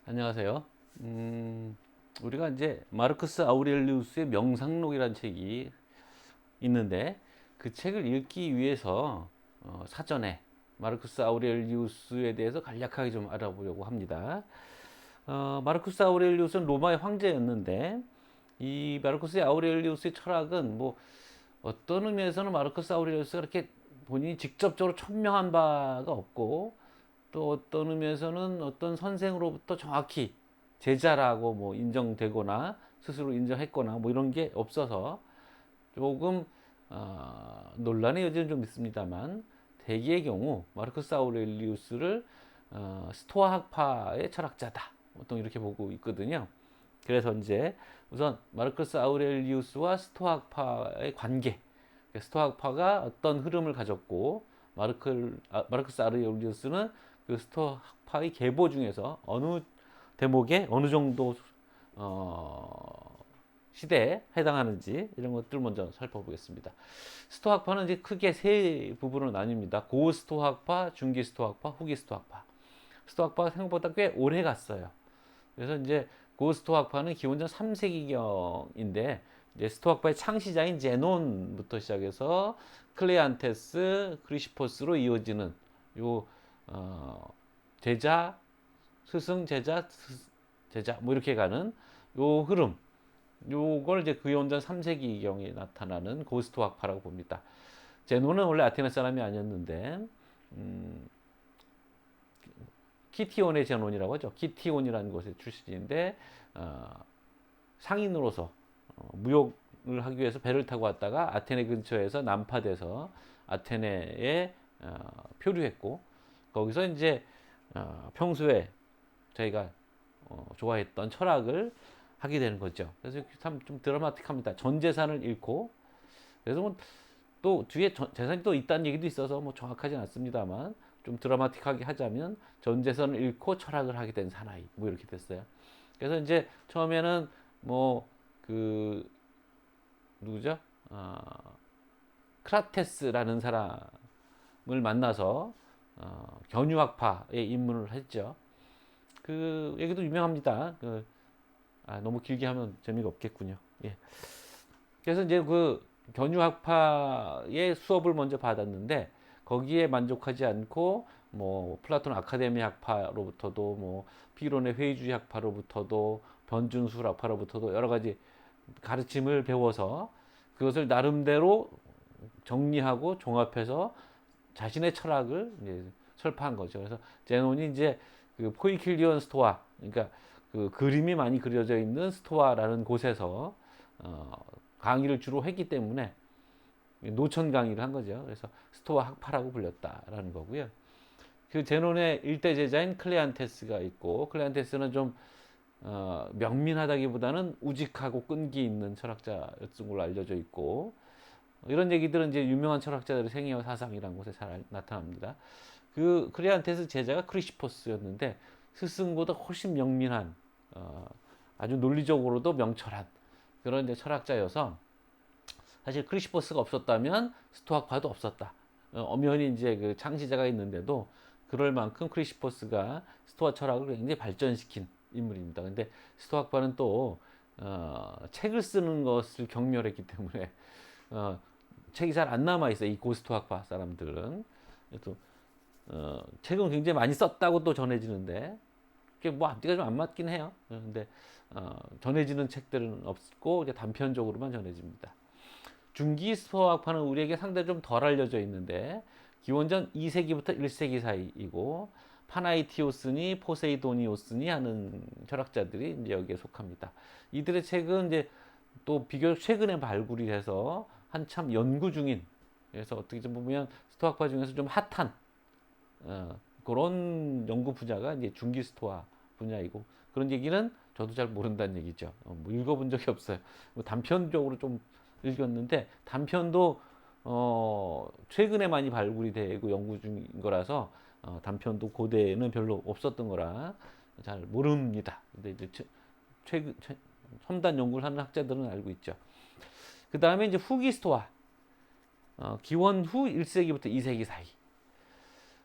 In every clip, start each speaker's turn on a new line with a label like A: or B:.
A: 안녕하세요. 우리가 이제 마르크스 아우렐리우스의 명상록이라는 책이 있는데 그 책을 읽기 위해서 사전에 마르크스 아우렐리우스에 대해서 간략하게 좀 알아보려고 합니다. 마르크스 아우렐리우스는 로마의 황제였는데 이 마르크스 아우렐리우스의 철학은 뭐 어떤 의미에서는 마르크스 아우렐리우스가 그렇게 본인이 직접적으로 천명한 바가 없고 또 어떤 의미에서는 어떤 선생으로부터 정확히 제자라고 뭐 인정되거나 스스로 인정했거나 뭐 이런 게 없어서 조금 논란의 여지는 좀 있습니다만 대개의 경우 마르크스 아우렐리우스를 스토아 학파의 철학자다 보통 이렇게 보고 있거든요. 그래서 이제 우선 마르크스 아우렐리우스와 스토아 학파의 관계, 스토아 학파가 어떤 흐름을 가졌고 마르크스 아우렐리우스는 그 스토아 학파의 계보 중에서 어느 대목에 어느 정도 시대에 해당하는지 이런 것들 먼저 살펴보겠습니다. 스토학파는 이제 크게 세 부분으로 나뉩니다. 고스토학파, 중기스토학파, 후기스토학파. 스토학파가 생각보다 꽤 오래 갔어요. 그래서 이제 고스토학파는 기원전 3세기경인데 이제 스토학파의 창시자인 제논부터 시작해서 클레안테스, 크리시포스로 이어지는 요 제자, 스승, 제자, 제자 뭐 이렇게 가는 요 흐름 요걸 이제 기원전 3세기경에 나타나는 고스토학파라고 봅니다. 제노는 원래 아테네 사람이 아니었는데 키티온의 제논이라고 하죠. 키티온이라는 곳의 출신인데 상인으로서 무역을 하기 위해서 배를 타고 왔다가 아테네 근처에서 난파돼서 아테네에 표류했고 거기서 이제 평소에 저희가 좋아했던 철학을 하게 되는 거죠. 그래서 참 좀 드라마틱합니다. 전 재산을 잃고 그래서 뭐또 뒤에 재산이 또 있다는 얘기도 있어서 뭐 정확하진 않습니다만 좀 드라마틱하게 하자면 전 재산을 잃고 철학을 하게 된 사나이 뭐 이렇게 됐어요. 그래서 이제 처음에는 뭐 그 누구죠? 크라테스라는 사람을 만나서 견유학파에 입문을 했죠. 그 얘기도 유명합니다. 너무 길게 하면 재미가 없겠군요. 예. 그래서 이제 그 견유학파의 수업을 먼저 받았는데 거기에 만족하지 않고 뭐 플라톤 아카데미 학파로부터도 뭐 피론의 회의주의 학파로부터도 변준술 학파로부터도 여러 가지 가르침을 배워서 그것을 나름대로 정리하고 종합해서 자신의 철학을 이제 설파한 거죠. 그래서 제논이 이제 그 포이킬리온 스토아, 그러니까 그 그림이 많이 그려져 있는 스토아라는 곳에서 강의를 주로 했기 때문에 노천 강의를 한 거죠. 그래서 스토아 학파라고 불렸다라는 거고요. 그 제논의 일대 제자인 클레안테스가 있고 클레안테스는 좀 명민하다기보다는 우직하고 끈기 있는 철학자였던 걸로 알려져 있고 이런 얘기들은 이제 유명한 철학자들의 생애와 사상이라는 곳에 잘 나타납니다. 그 클레안테스 제자가 크리시포스였는데 스승보다 훨씬 명민한 아주 논리적으로도 명철한 그런 이제 철학자여서 사실 크리시포스가 없었다면 스토학파도 없었다. 엄연히 이제 그 창시자가 있는데도 그럴 만큼 크리시포스가 스토아 철학을 굉장히 발전시킨 인물입니다. 근데 스토학파는 또 책을 쓰는 것을 경멸했기 때문에 책이 잘 안 남아 있어요. 이 고스토학파 사람들은 또 책은 굉장히 많이 썼다고 또 전해지는데 그게 뭐 앞뒤가 좀 안 맞긴 해요. 근데 전해지는 책들은 없고 이제 단편적으로만 전해집니다. 중기 수학파는 우리에게 상당히 좀 덜 알려져 있는데 기원전 2세기부터 1세기 사이이고 파나이티오스니 포세이도니오스니 하는 철학자들이 이제 여기에 속합니다. 이들의 책은 이제 또 비교적 최근에 발굴이 돼서 한참 연구 중인 그래서 어떻게 좀 보면 스토학파 중에서 좀 핫한 그런 연구 분야가 이제 중기 스토아 분야이고 그런 얘기는 저도 잘 모른다는 얘기죠. 뭐 읽어본 적이 없어요. 뭐 단편적으로 좀 읽었는데 단편도 최근에 많이 발굴이 되고 연구 중인 거라서 단편도 고대에는 별로 없었던 거라 잘 모릅니다. 근데 이제 최근 첨단 연구를 하는 학자들은 알고 있죠. 그 다음에 이제 후기 스토아 기원 후 1세기부터 2세기 사이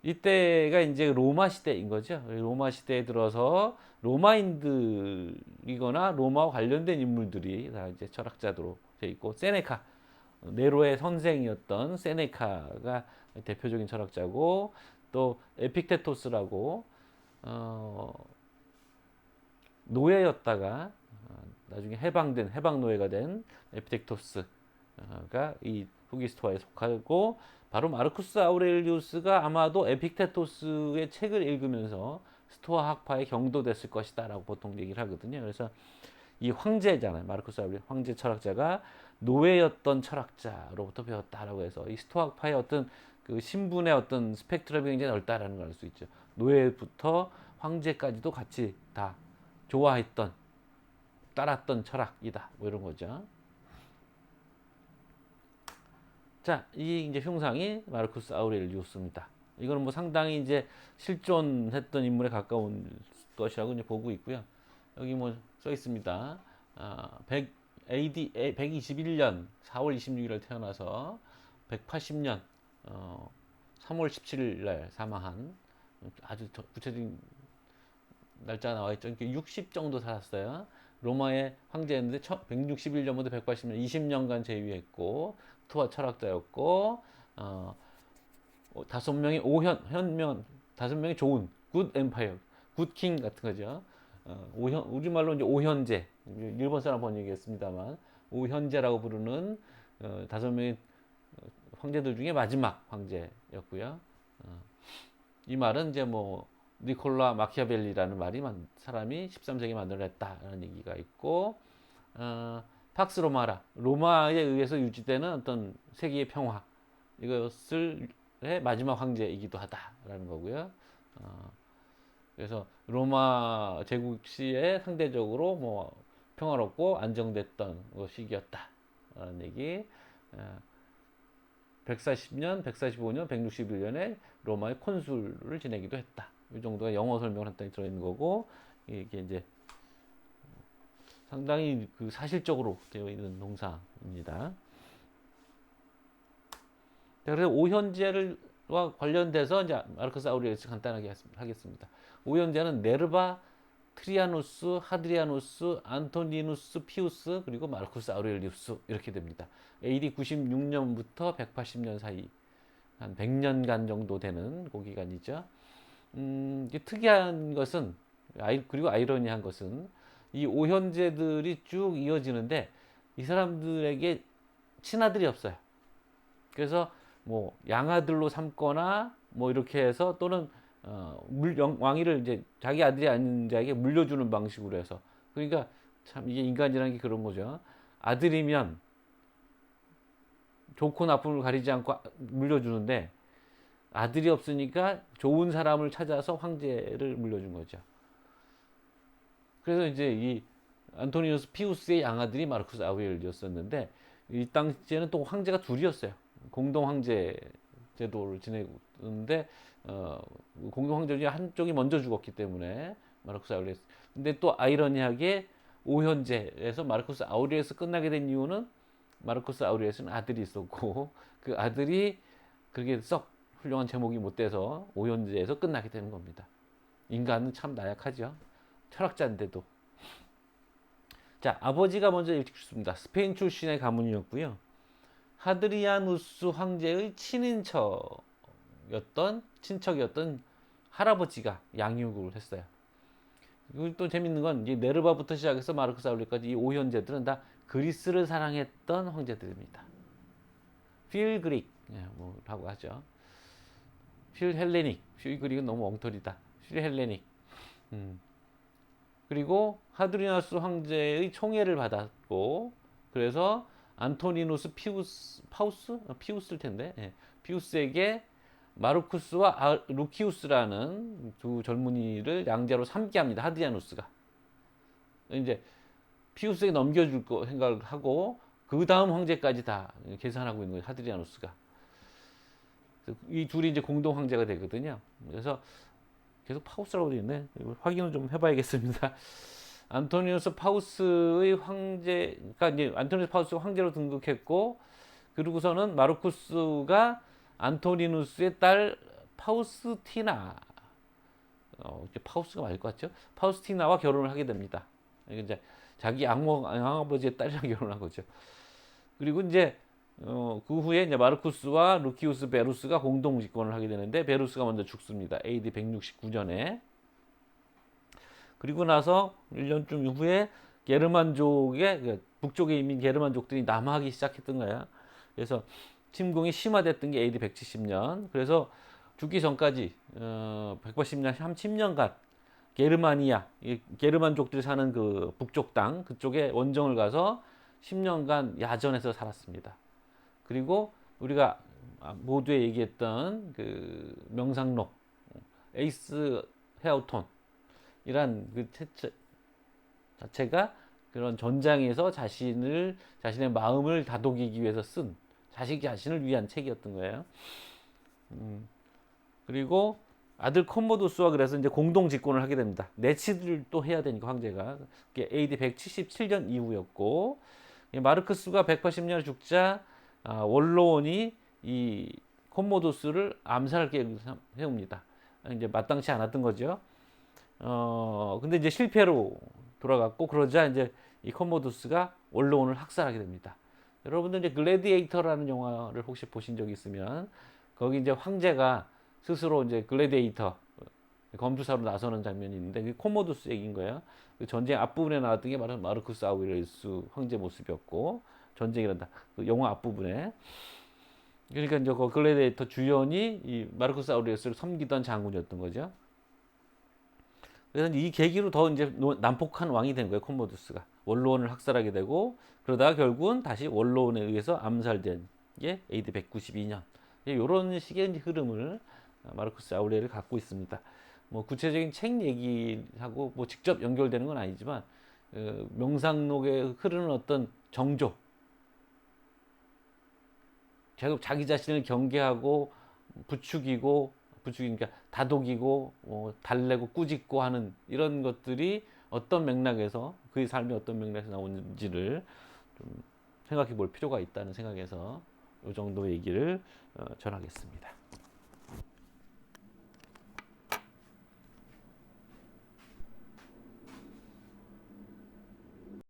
A: 이때가 이제 로마 시대인 거죠. 로마 시대에 들어서 로마인들이거나 로마와 관련된 인물들이 다 이제 철학자로 돼 있고, 세네카, 네로의 선생이었던 세네카가 대표적인 철학자고, 또 에픽테토스라고 노예였다가 나중에 해방 노예가 된 에픽테토스가 이 후기 스토아에 속하고, 바로 마르쿠스 아우렐리우스가 아마도 에픽테토스의 책을 읽으면서 스토아 학파에 경도됐을 것이다라고 보통 얘기를 하거든요. 그래서 이 황제잖아요. 마르쿠스 아우렐리우스 황제 철학자가 노예였던 철학자로부터 배웠다라고 해서 이 스토아 학파의 어떤 그 신분의 어떤 스펙트럼이 굉장히 넓다라는 걸 알 수 있죠. 노예부터 황제까지도 같이 다 좋아했던, 따랐던 철학이다. 뭐 이런 거죠. 자, 이 이제 흉상이 마르쿠스 아우렐리우스입니다. 이거는 뭐 상당히 이제 실존했던 인물에 가까운 것이라고 이제 보고 있고요. 여기 뭐 써 있습니다. 121년 4월 26일 태어나서 180년 3월 17일 날 사망한, 아주 구체적인 날짜가 나와 있죠. 60 정도 살았어요. 로마의 황제였는데 161년부터 180년 20년간 재위했고, 스토아 철학자였고, 5명의 현명, 5명의 좋은 굿 엠파이어, 굿 킹 같은 거죠. 우리말로 이제 오현제, 일본 사람 번역이겠습니다만 오현제라고 부르는 5명의 황제들 중에 마지막 황제였고요. 이 말은 이제 뭐 니콜라 마키아벨리라는 사람이 13세기에 만들어냈다라는 얘기가 있고, 팍스 로마에 의해서 유지되는 어떤 세계의 평화, 이것을 마지막 황제이기도 하다라는 거고요. 그래서 로마 제국 시에 상대적으로 뭐 평화롭고 안정됐던 시기였다라는 얘기. 140년, 145년, 161년에 로마의 콘술을 지내기도 했다. 이 정도가 영어 설명을 한다니 들어있는 거고, 이게 이제 상당히 그 사실적으로 되어 있는 농사입니다. 그래서 오현제와 관련돼서 이제 마르쿠스 아우렐리우스 간단하게 하겠습니다. 오현제는 네르바, 트리아누스, 하드리아누스, 안토니누스 피우스, 그리고 마르쿠스 아우렐리우스 이렇게 됩니다. AD 96년부터 180년 사이, 한 100년간 정도 되는 그 기간이죠. 특이한 것은, 그리고 아이러니한 것은, 이 오현제들이 쭉 이어지는데 이 사람들에게 친아들이 없어요. 그래서 뭐 양아들로 삼거나 뭐 이렇게 해서, 또는 왕위를 이제 자기 아들이 아닌 자에게 물려주는 방식으로 해서, 그러니까 참 이게 인간이라는 게 그런 거죠. 아들이면 좋고 나쁨을 가리지 않고 물려주는데, 아들이 없으니까 좋은 사람을 찾아서 황제를 물려준 거죠. 그래서 이제 이 안토니우스 피우스의 양아들이 마르쿠스 아우렐리우스였는데, 이 당시에는 또 황제가 둘이었어요. 공동 황제 제도를 지내고 있는데, 공동 황제 중에 한쪽이 먼저 죽었기 때문에 마르쿠스 아우렐리우스. 근데 또 아이러니하게 오현제에서 마르쿠스 아우렐리우스 끝나게 된 이유는, 마르쿠스 아우렐리우스는 아들이 있었고 그 아들이 그렇게 썩 훌륭한 제목이 못 돼서 오현제에서 끝나게 되는 겁니다. 인간은 참 나약하죠. 철학자인데도. 자, 아버지가 먼저 일찍 죽습니다. 스페인 출신의 가문이었고요. 하드리아누스 황제의 친척이었던 할아버지가 양육을 했어요. 그리고 또 재밌는 건, 이 네르바부터 시작해서 마르쿠스 아우렐리우스까지 이 오현제들은 다 그리스를 사랑했던 황제들입니다. 필 그릭, 뭐라고 하죠. 필 헬레닉, 필 그릭은 너무 엉터리다. 필 헬레닉. 그리고 하드리아누스 황제의 총애를 받았고, 그래서 안토니누스 피우스일 텐데, 피우스에게 마르쿠스와 루키우스라는 두 젊은이를 양자로 삼게 합니다. 하드리아누스가 이제 피우스에게 넘겨줄 거 생각을 하고, 그 다음 황제까지 다 계산하고 있는 거예요. 하드리아누스가. 이 둘이 이제 공동 황제가 되거든요. 그래서 계속 파우스라고 되어 있네. 확인을 좀 해봐야겠습니다. 안토니우스 파우스의 황제가 이제 안토니우스 파우스가 황제로 등극했고, 그리고서는 마르쿠스가 안토니누스의 딸 파우스티나, 파우스가 맞을 것 같죠? 파우스티나와 결혼을 하게 됩니다. 이게 이제 자기 양아버지의 딸이랑 결혼한 거죠. 그리고 이제 그 후에 이제 마르쿠스와 루키우스 베루스가 공동 집권을 하게 되는데 베루스가 먼저 죽습니다. AD 169년에. 그리고 나서 1년쯤 후에 게르만족의 북쪽에 이민 게르만족들이 남하하기 시작했던 거야. 그래서 침공이 심화됐던 게 AD 170년. 그래서 죽기 전까지 180년, 30년간 게르마니아, 게르만족들이 사는 그 북쪽 땅 그쪽에 원정을 가서 10년간 야전에서 살았습니다. 그리고 우리가 모두에 얘기했던 그 명상록 에이스 헤어톤이란 그 자체가 그런 전장에서 자신의 마음을 다독이기 위해서 쓴 자신을 위한 책이었던 거예요. 그리고 아들 콤모두스와 그래서 이제 공동 집권을 하게 됩니다. 내치를 또 해야 되니까 황제가. 그게 AD 177년 이후였고 마르크스가 180년에 죽자 원로원이 이 콤모두스를 암살할 계획을 세웁니다. 이제 마땅치 않았던 거죠. 근데 이제 실패로 돌아갔고 그러자 이제 이 콤모두스가 원로원을 학살하게 됩니다. 여러분들 이제 글래디에이터라는 영화를 혹시 보신 적 있으면 거기 이제 황제가 스스로 이제 글래디에이터 검투사로 나서는 장면이 있는데 그게 코모두스 얘기인 거예요. 그 전쟁 앞부분에 나왔던 게 바로 마르쿠스 아우렐리우스 황제 모습이었고 전쟁이란다. 그 영화 앞부분에. 그러니까 이제 그 글래디에이터 주연이 이 마르쿠스 아우렐리우스를 섬기던 장군이었던 거죠. 그래서 이 계기로 더 이제 난폭한 왕이 된 거예요. 코모두스가 원로원을 학살하게 되고 그러다가 결국은 다시 원로원에 의해서 암살된 게 AD 192년. 이런 식의 흐름을 마르쿠스 아우렐이 갖고 있습니다. 뭐 구체적인 책 얘기하고 뭐 직접 연결되는 건 아니지만 명상록에 흐르는 어떤 정조, 계속 자기 자신을 경계하고 부추기니까 다독이고 달래고 꾸짖고 하는 이런 것들이 어떤 맥락에서 그의 삶이 어떤 맥락에서 나오는지를 좀 생각해 볼 필요가 있다는 생각에서 이 정도 얘기를 전하겠습니다.